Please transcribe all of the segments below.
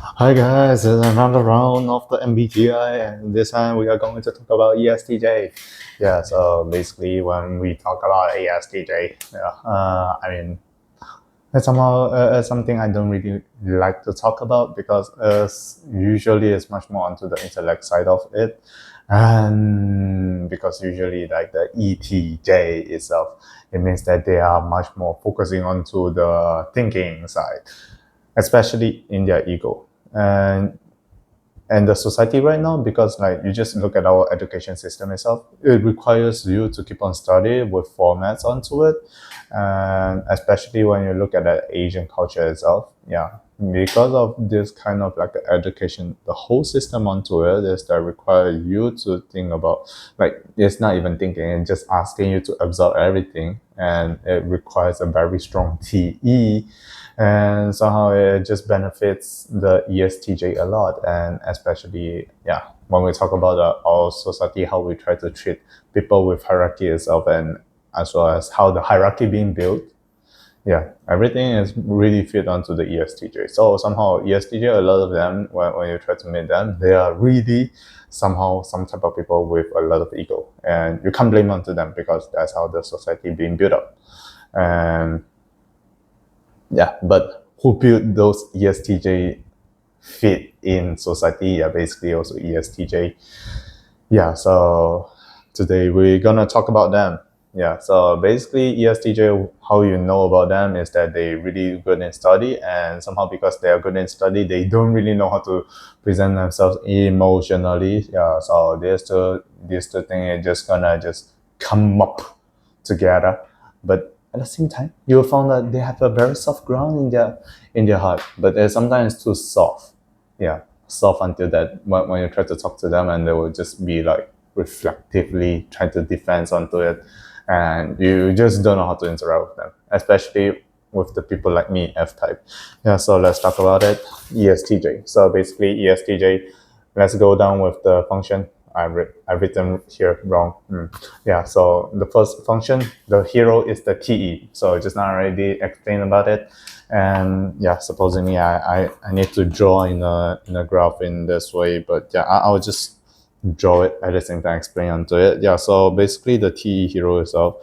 Hi guys, it's another round of the MBTI, and this time we are going to talk about ESTJ. Yeah, so basically, when we talk about ESTJ, it's somehow something I don't really like to talk about because usually it's much more onto the intellect side of it, and because usually like the ETJ itself, it means that they are much more focusing onto the thinking side, especially in their ego. And the society right now, because like you just look at our education system itself, it requires you to keep on studying with formats onto it, and especially when you look at the Asian culture itself, yeah, because of this kind of like education, the whole system onto it is that require you to think about, like, it's not even thinking, it's just asking you to absorb everything, and it requires a very strong TE, and somehow it just benefits the ESTJ a lot. And especially, yeah, when we talk about our society, how we try to treat people with hierarchy itself, and as well as how the hierarchy being built, yeah, everything is really fit onto the ESTJ. So somehow ESTJ, a lot of them, when you try to meet them, they are really somehow some type of people with a lot of ego, and you can't blame onto them because that's how the society being built up. And yeah, but who built those ESTJ fit in society? Yeah, basically also ESTJ. Yeah, so today we're gonna talk about them. Yeah, so basically ESTJ, how you know about them is that they really good in study, and somehow because they are good in study, they don't really know how to present themselves emotionally. Yeah, so these two things are just gonna just come up together. But at the same time, you'll find that they have a very soft ground in their heart, but they're sometimes too soft. Yeah, soft until that when you try to talk to them, and they will just be like reflectively trying to defend onto it, and you just don't know how to interact with them, especially with the people like me, F type. Yeah, so let's talk about it. ESTJ. So basically, ESTJ. Let's go down with the function. I've written here wrong. Yeah, so the first function, the hero is the TE. So just now already explained about it. And yeah, supposedly I need to draw in a graph in this way, but yeah, I'll just draw it at the same time, explain onto it. Yeah, so basically the TE hero itself,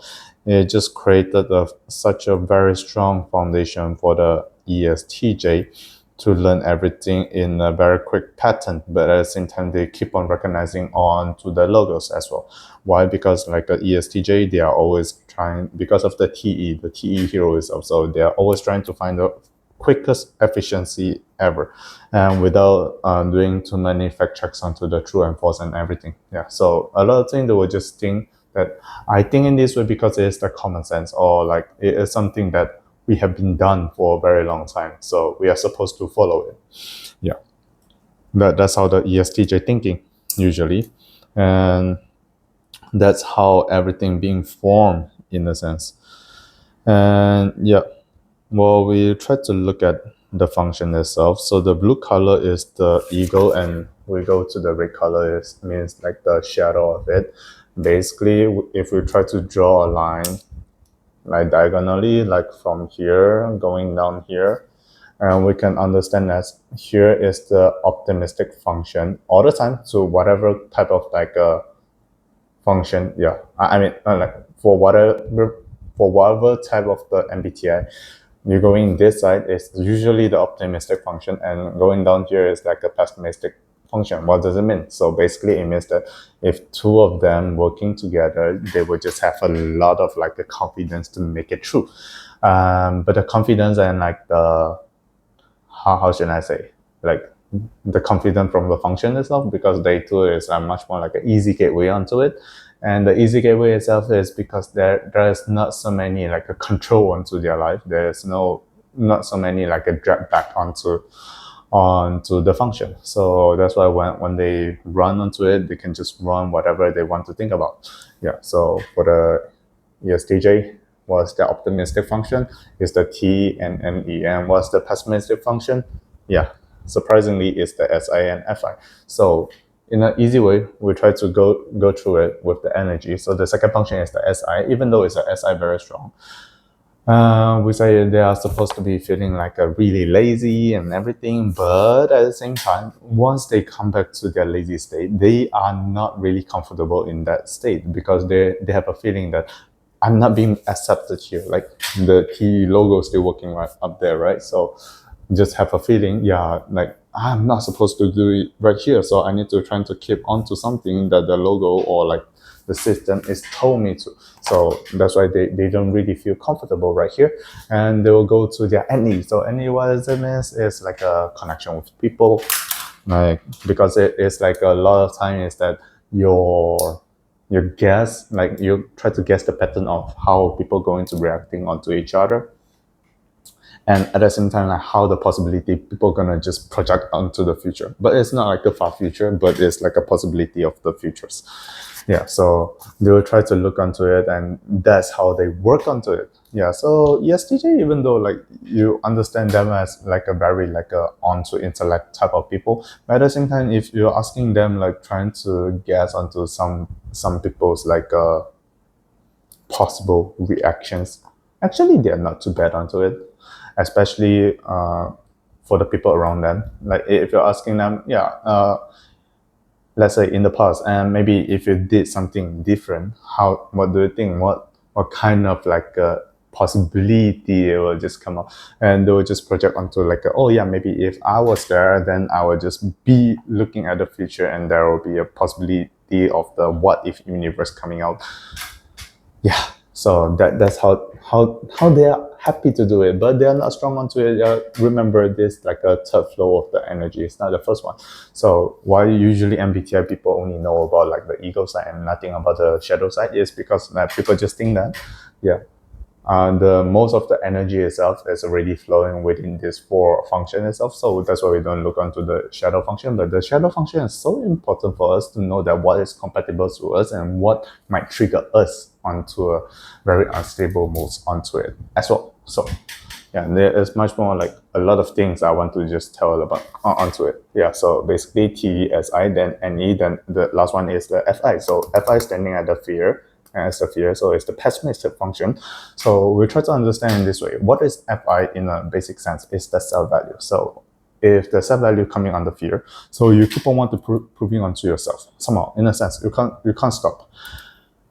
it just created such a very strong foundation for the ESTJ to learn everything in a very quick pattern, but at the same time they keep on recognizing on to the logos as well. Why? Because like the ESTJ, they are always trying, because of the TE hero is also, they are always trying to find the quickest efficiency ever, and without doing too many fact checks onto the true and false and everything. Yeah, so a lot of things they will just think that I think in this way because it's the common sense, or like it is something that we have been done for a very long time, so we are supposed to follow it. Yeah, that's how the ESTJ thinking usually, and that's how everything being formed in a sense. And yeah, well, we try to look at the function itself. So the blue color is the ego, and we go to the red color is means like the shadow of it. Basically, if we try to draw a line like diagonally, like from here going down here, and we can understand that here is the optimistic function all the time. So whatever type of like a function, yeah, I mean like for whatever type of the MBTI, you're going this side is usually the optimistic function, and going down here is like a pessimistic function. What does it mean? So basically it means that if two of them working together, they will just have a lot of like the confidence to make it through. But the confidence and like the how should I say, like the confidence from the function itself, because they too is much more like an easy gateway onto it. And the easy gateway itself is because there is not so many like a control onto their life. There's not so many like a drag back onto the function. So that's why when they run onto it, they can just run whatever they want to think about. Yeah. So for the ESTJ, was the optimistic function, is the T and NE, and what's the pessimistic function? Yeah, surprisingly, it's the SI and FI. So in an easy way, we try to go through it with the energy. So the second function is the SI, even though it's a SI very strong. We say they are supposed to be feeling like a really lazy and everything, but at the same time, once they come back to their lazy state, they are not really comfortable in that state because they have a feeling that I'm not being accepted here. Like the T logo is still working right up there, right? So just have a feeling, yeah, like I'm not supposed to do it right here. So I need to try to keep on to something that the logo or like the system is told me to. So that's why they don't really feel comfortable right here. And they will go to their NE. So NE, what it means is like a connection with people. Like, because it's like a lot of time is that your guess, like you try to guess the pattern of how people going to reacting onto each other, and at the same time like how the possibility people gonna just project onto the future, but it's not like a far future, but it's like a possibility of the futures. Yeah, so they will try to look onto it, and that's how they work onto it. Yeah, so ESTJ, even though like you understand them as like a very like a onto intellect type of people, but at the same time if you're asking them like trying to guess onto some people's like possible reactions, actually they're not too bad onto it, especially for the people around them. Like if you're asking them, yeah, let's say in the past, and maybe if you did something different, what do you think? What kind of like possibility it will just come up, and they will just project onto like, oh yeah, maybe if I was there, then I will just be looking at the future, and there will be a possibility of the what if universe coming out. Yeah, so that's how they are happy to do it, but they are not strong onto it. Remember this, like a third flow of the energy, it's not the first one. So why usually MBTI people only know about like the ego side and nothing about the shadow side is because people just think that, yeah, the most of the energy itself is already flowing within this four function itself. So that's why we don't look onto the shadow function. But the shadow function is so important for us to know that what is compatible to us and what might trigger us onto a very unstable moves onto it as well. So yeah, there is much more like a lot of things I want to just tell about onto it. Yeah, so basically TSI, then NE, then the last one is the FI. So FI standing at the fear, as the fear, so it's the pessimistic function. So we try to understand in this way, what is FI in a basic sense is the self-value. So if the self-value coming under fear, so you keep on want to proving onto yourself somehow, in a sense, you can't stop.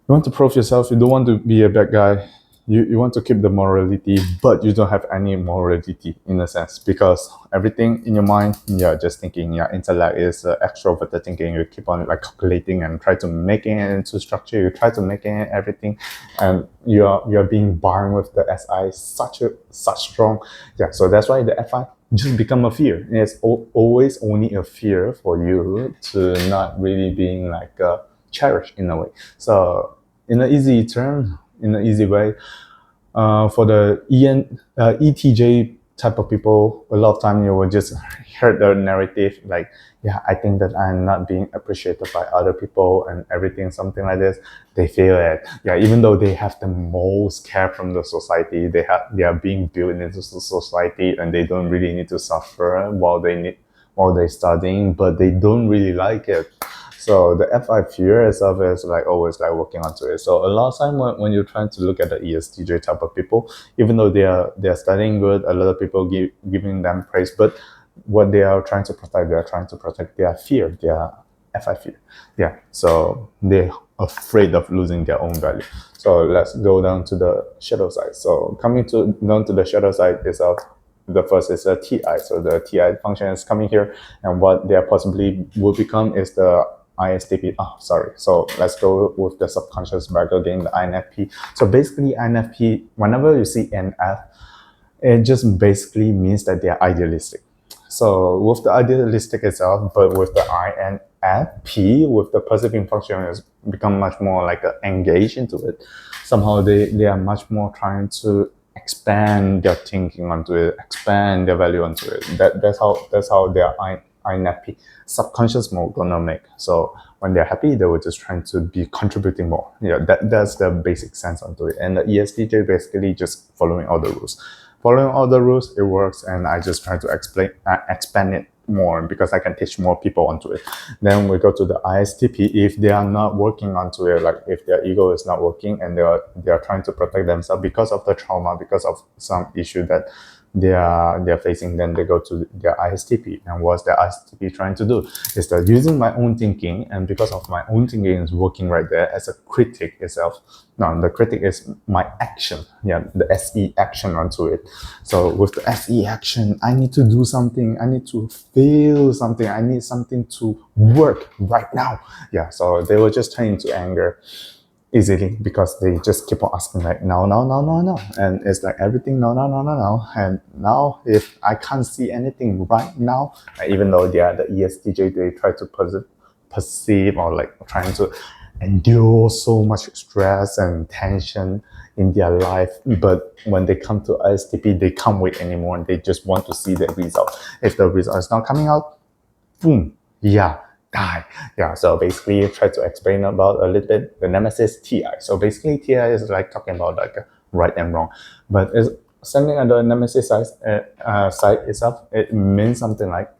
You want to prove yourself, you don't want to be a bad guy, you want to keep the morality, but you don't have any morality in a sense, because everything in your mind, you're just thinking, yeah, intellect is extroverted thinking, you keep on like calculating and try to making it into structure, you try to making it everything, and you're being born with the SI such strong. Yeah, so that's why the FI just become a fear. It's always only a fear for you to not really being like cherished in a way. So in an easy term, in an easy way, for the ETJ type of people, a lot of time you will just hear the narrative like, yeah, I think that I'm not being appreciated by other people and everything, something like this. They feel it. Yeah, even though they have the most care from the society, they are being built into the society, and they don't really need to suffer while they're studying, but they don't really like it. So the FI fear itself is like always like working onto it. So a lot of time when you're trying to look at the ESTJ type of people, even though they're studying good, a lot of people giving them praise, but what they are trying to protect, they are trying to protect their fear, their FI fear. Yeah, so they're afraid of losing their own value. So let's go down to the shadow side. So coming down to the shadow side itself, the first is a TI. So the TI function is coming here, and what they possibly will become is the ISTP. Oh, sorry. So let's go with the subconscious back again, the INFP. So basically, INFP, whenever you see NF, it just basically means that they are idealistic. So with the idealistic itself, but with the INFP, with the perceiving function, has become much more like engaged into it. Somehow they are much more trying to expand their thinking onto it, expand their value onto it. That's how their INFP subconscious mode gonna make. So when they're happy, they were just trying to be contributing more. Yeah, that's the basic sense onto it. And the ESTJ basically just following all the rules. Following all the rules, it works, and I just try to expand it more because I can teach more people onto it. Then we go to the ISTP. If they are not working onto it, like if their ego is not working and they are trying to protect themselves because of the trauma, because of some issue that they're facing, then they go to their ISTP. And what's the ISTP trying to do? Is that using my own thinking, and because of my own thinking is working right there as a critic itself. Now the critic is my action, the SE action onto it. So with the SE action, I need to do something, I need to feel something, I need something to work right now. So they will just turn into anger easily because they just keep on asking like no, and it's like everything no, and now if I can't see anything right now, even though they are the ESTJ, they try to perceive or like trying to endure so much stress and tension in their life, but when they come to ISTP, they can't wait anymore, and they just want to see the result. If the result is not coming out, boom, die. So basically try to explain about a little bit the nemesis TI. So basically TI is like talking about like right and wrong, but it's standing at the nemesis side itself, it means something like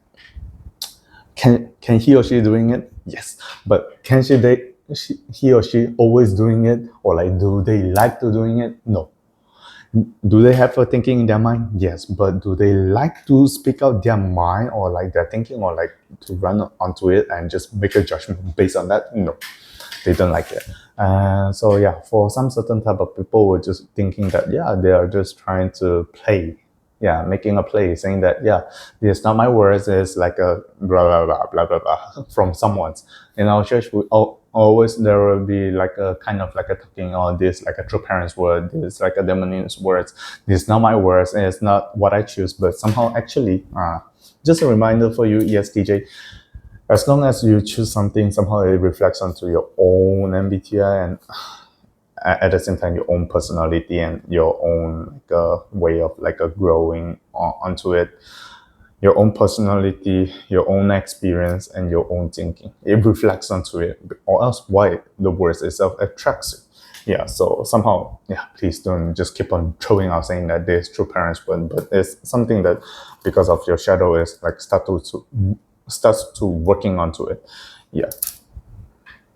can he or she doing it? Yes, but can he or she always doing it, or like do they like to doing it? No. Do they have a thinking in their mind? Yes, but do they like to speak out their mind or like their thinking, or like to run onto it and just make a judgment based on that? No, they don't like it. So for some certain type of people, we're just thinking that they are just trying to play, making a play, saying that this is not my words, it's like a blah blah blah blah blah blah from someone's. In our church, we always there will be like a kind of like a talking, or this like a true parents word, this like a demon's words. This is not my words, and it's not what I choose, but somehow actually, just a reminder for you ESTJ, as long as you choose something, somehow it reflects onto your own MBTI, and at the same time your own personality and your own like way of like growing onto it, your own personality, your own experience, and your own thinking. It reflects onto it, or else why the words itself attracts you. So somehow, please don't just keep on throwing out saying that there's true parents word, but it's something that because of your shadow is like starts to working onto it.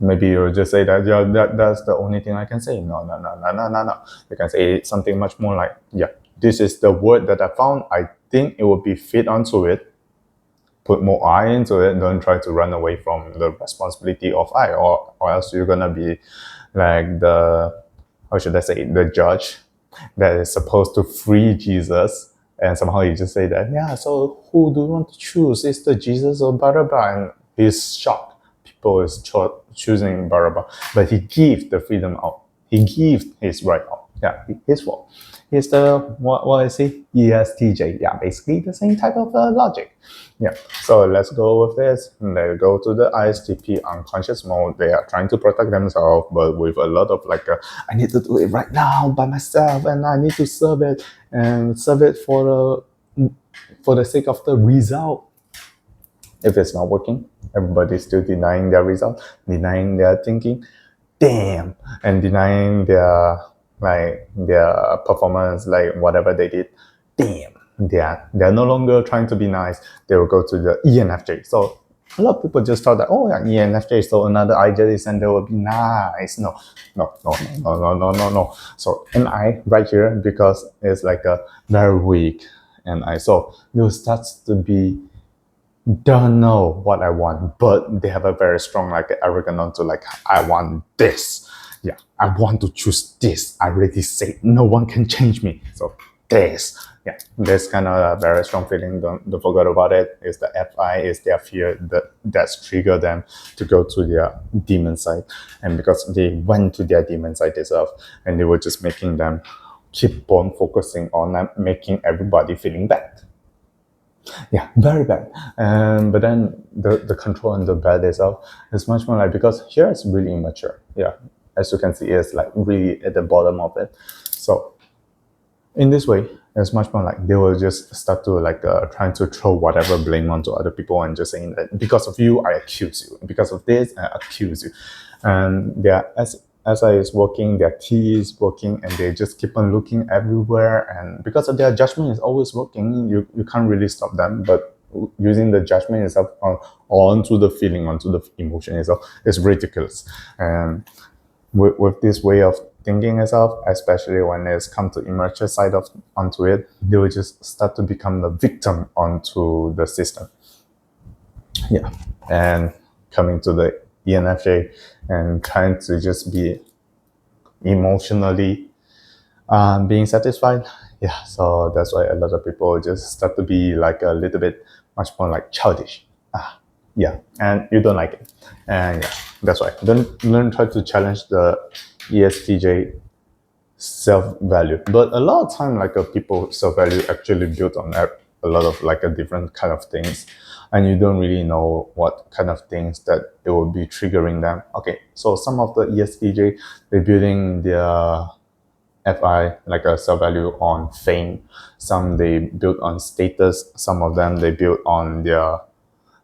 Maybe you'll just say that that's the only thing I can say. No. You can say something much more like, this is the word that I found. I think it will be fit onto it. Put more I into it. Don't try to run away from the responsibility of I, or else you're gonna be like the the judge that is supposed to free Jesus, and somehow you just say that, so who do you want to choose? Is the Jesus or Barabbas? And he's shocked. People is choosing Barabbas, but he gives the freedom out. He gives his right out. His fault. He's the what is he? ESTJ. Basically the same type of logic. So let's go with this. Let's go to the ISTP unconscious mode. They are trying to protect themselves, but with a lot of like, I need to do it right now by myself, and I need to serve it for the sake of the result. If it's not working, everybody's still denying their result, denying their thinking, damn, and denying their performance, like whatever they did, damn. They're no longer trying to be nice. They will go to the ENFJ. So a lot of people just thought that, ENFJ, so another IJ, and they will be nice. No. So NI right here, because it's like a very weak NI. So they will start to be don't know what I want, but they have a very strong like arrogant onto like, I want this. I want to choose this. I already say no one can change me. So this. This kind of a very strong feeling. Don't forget about it. Is the FI, is their fear that's triggered them to go to their demon side. And because they went to their demon side themselves, and they were just making them keep on focusing on making everybody feeling bad. Very bad. But then the control and the bad itself is much more like, because here it's really immature. As you can see, it's like really at the bottom of it. So in this way, it's much more like they will just start to like trying to throw whatever blame onto other people, and just saying that because of you, I accuse you. Because of this, I accuse you. And they're SI is working, their T is working, and they just keep on looking everywhere. And because of their judgment is always working, you can't really stop them. But using the judgment itself onto the feeling, onto the emotion itself is ridiculous. And with this way of thinking itself, especially when it's come to immature side of onto it, they will just start to become the victim onto the system. Yeah. And coming to the ENFJ and trying to just be emotionally being satisfied. Yeah, so that's why a lot of people just start to be like a little bit much more like childish. Yeah, and you don't like it. And yeah, that's why. Don't try to challenge the ESTJ self-value. But a lot of time, like people self-value actually built on a lot of like a different kind of things, and you don't really know what kind of things that it will be triggering them. Okay, so some of the ESTJ, they're building their FI, like a self-value on fame. Some they build on status. Some of them they build on their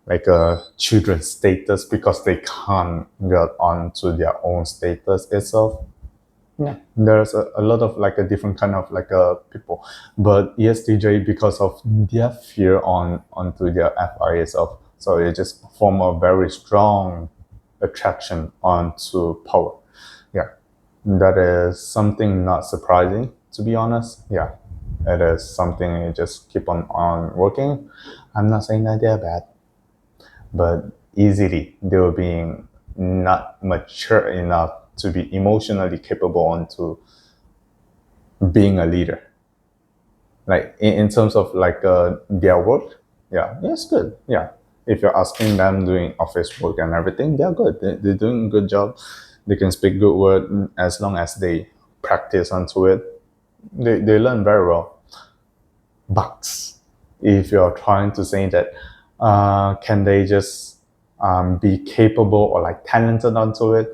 like a children's status because they can't get onto their own status itself. Yeah, there's a lot of like a different kind of like people, but ESTJ because of their fear onto their FI itself, so it just form a very strong attraction onto power. Yeah, that is something not surprising, to be honest. Yeah, it is something you just keep on working. I'm not saying that they're bad, but easily they were being not mature enough to be emotionally capable onto being a leader. Like in terms of like their work, yeah, it's good. Yeah, if you're asking them doing office work and everything, they're good. They're doing a good job. They can speak good word as long as they practice onto it. They learn very well. But if you're trying to say that, can they just be capable or like talented onto it?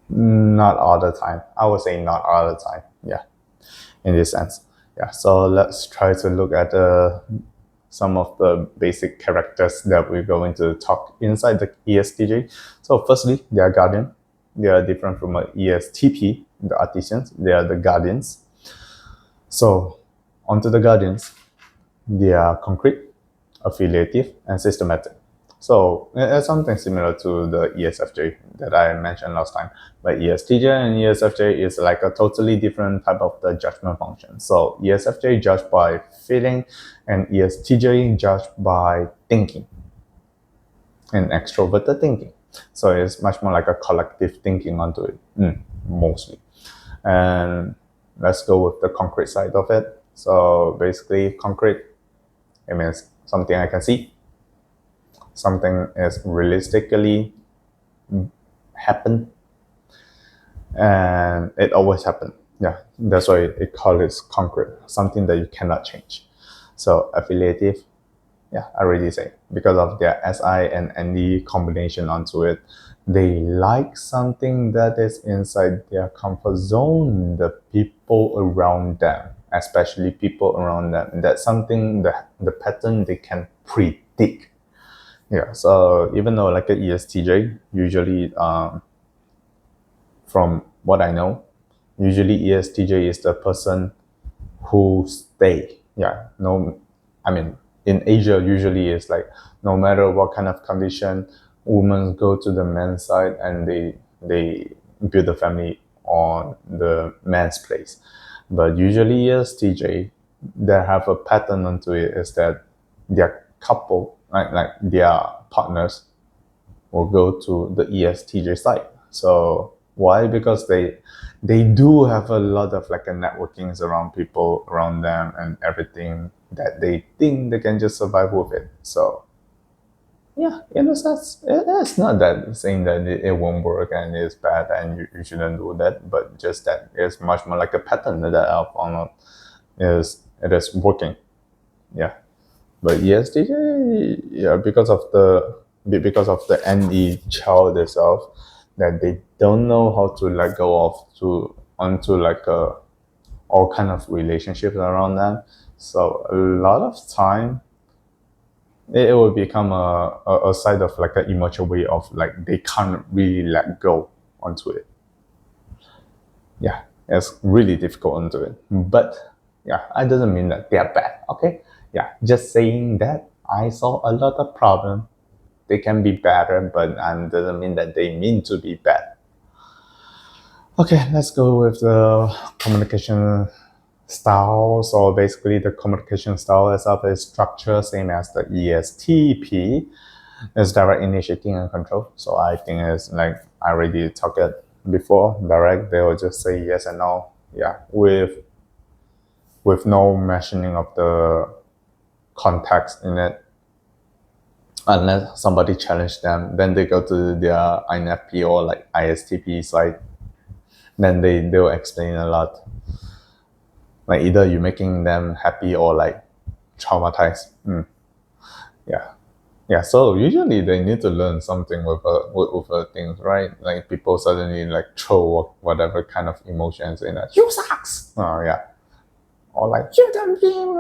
Not all the time. I would say not all the time. Yeah, in this sense. Yeah. So let's try to look at some of the basic characters that we're going to talk inside the ESTJ. So firstly, they are guardian. They are different from an ESTP, the artisans. They are the guardians. So onto the guardians, they are concrete, affiliative, and systematic. So it's something similar to the ESFJ that I mentioned last time. But ESTJ and ESFJ is like a totally different type of the judgment function. So ESFJ judged by feeling and ESTJ judged by thinking and extroverted thinking. So it's much more like a collective thinking onto it, mostly. And let's go with the concrete side of it. So basically concrete, it means something I can see, something is realistically happen, and it always happen. Yeah, that's why it called it concrete, something that you cannot change. So affiliative, yeah, I already say because of their SI and ND combination onto it, they like something that is inside their comfort zone, the people around them, especially people around them. That's something that the pattern they can predict. Yeah, so even though like a ESTJ, usually from what I know, usually ESTJ is the person who stay. Yeah, no, I mean, in Asia, usually it's like no matter what kind of condition, women go to the men's side and they build a family on the man's place. But usually ESTJ, they have a pattern onto it is that their couple, like their partners, will go to the ESTJ side. So why? Because they do have a lot of like a networkings around people around them and everything that they think they can just survive with it. So yeah, in a sense, it's not that saying that it won't work and it's bad and you shouldn't do that, but just that it's much more like a pattern that I found out is it is working. Yeah. But ESTJ, yeah, because of the NE child itself, that they don't know how to let go of to onto like all kind of relationships around them. So a lot of time, it will become a side of like an immature way of like they can't really let go onto it. Yeah, it's really difficult onto it. But yeah, it doesn't mean that they are bad. Okay, yeah, just saying that I saw a lot of problem. They can be better, but doesn't mean that they mean to be bad. Okay, let's go with the communication style. So basically, the communication style itself is structure, same as the ESTP. It's direct, initiating, and control. So I think it's like I already talked it before. Direct, they will just say yes and no. Yeah, with no mentioning of the context in it. Unless somebody challenge them, then they go to their INFP or like ISTP side. Then they'll explain a lot. Like either you're making them happy or like traumatized. Yeah. Yeah, so usually they need to learn something with things, right? Like people suddenly like throw whatever kind of emotions in it. You sucks. Oh yeah. Or like you don't do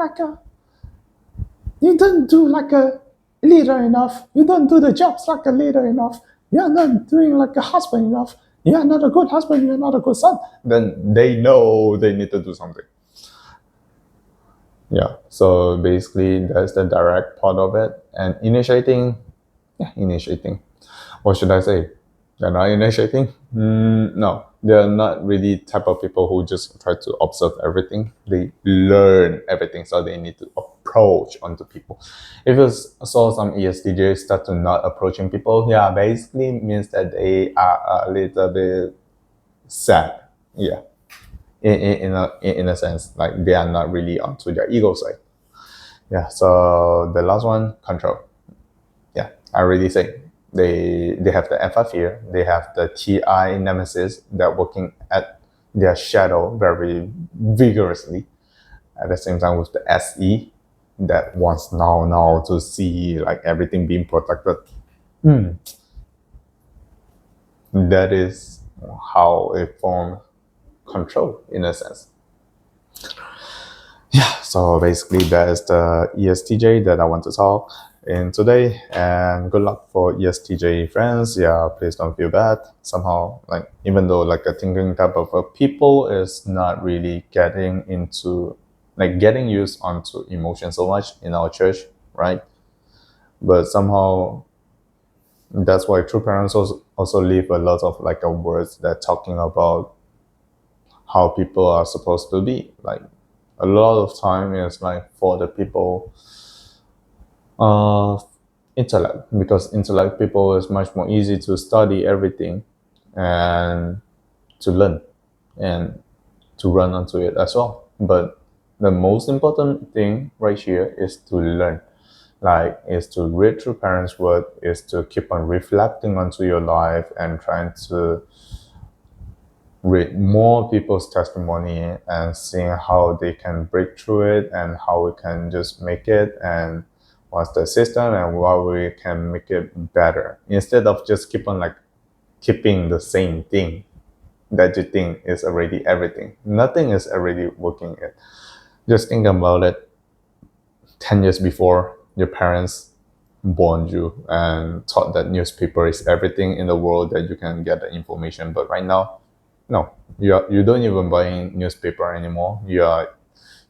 like a leader enough. You don't do the jobs like a leader enough. You're not doing like a husband enough. You're not a good husband. You're not a good son. Then they know they need to do something. Yeah. So basically, that's the direct part of it. And initiating, initiating. What should I say? They're not initiating? No, they're not really type of people who just try to observe everything. They learn everything, so they need to approach onto people. If you saw some ESTJs start to not approaching people, yeah, basically means that they are a little bit sad. Yeah, in a sense, like they are not really onto their ego side. Yeah. So the last one, control. Yeah, I already say they have the FI fear, they have the TI nemesis that working at their shadow very vigorously. At the same time with the SE that wants now to see like everything being protected. That is how it forms control in a sense. Yeah, so basically that is the ESTJ that I want to talk in today, and good luck for ESTJ friends. Yeah, please don't feel bad. Somehow, like even though like a thinking type of a people is not really getting into like getting used onto emotion so much in our church, right? But somehow that's why true parents also leave a lot of like a words that talking about how people are supposed to be. Like a lot of time is like for the people intellect, because intellect people is much more easy to study everything and to learn and to run onto it as well. But the most important thing right here is to learn, like is to read through parents' word, is to keep on reflecting onto your life and trying to read more people's testimony and seeing how they can break through it and how we can just make it and what's the system and how we can make it better, instead of just keep on like keeping the same thing that you think is already everything. Nothing is already working it. Just think about it. 10 years before, your parents born you and taught that newspaper is everything in the world that you can get the information, but right now, no, you don't even buy newspaper anymore. You're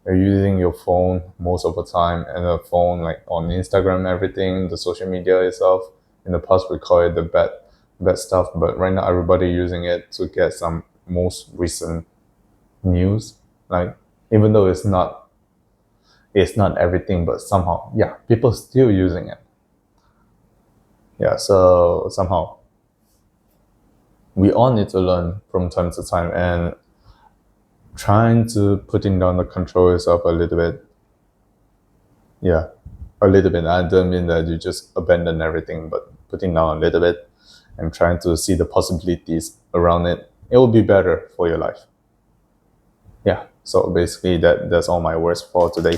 using your phone most of the time, and the phone like on Instagram, everything, the social media itself. In the past, we call it the bad stuff, but right now everybody using it to get some most recent news. Like even though it's not everything, but somehow, yeah, people still using it. Yeah, so somehow we all need to learn from time to time, and trying to putting down the control yourself a little bit. Yeah, a little bit. I don't mean that you just abandon everything, but putting down a little bit and trying to see the possibilities around it. It will be better for your life. Yeah. So basically, that's all my words for today.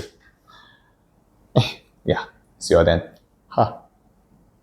Yeah. See you then. Ha.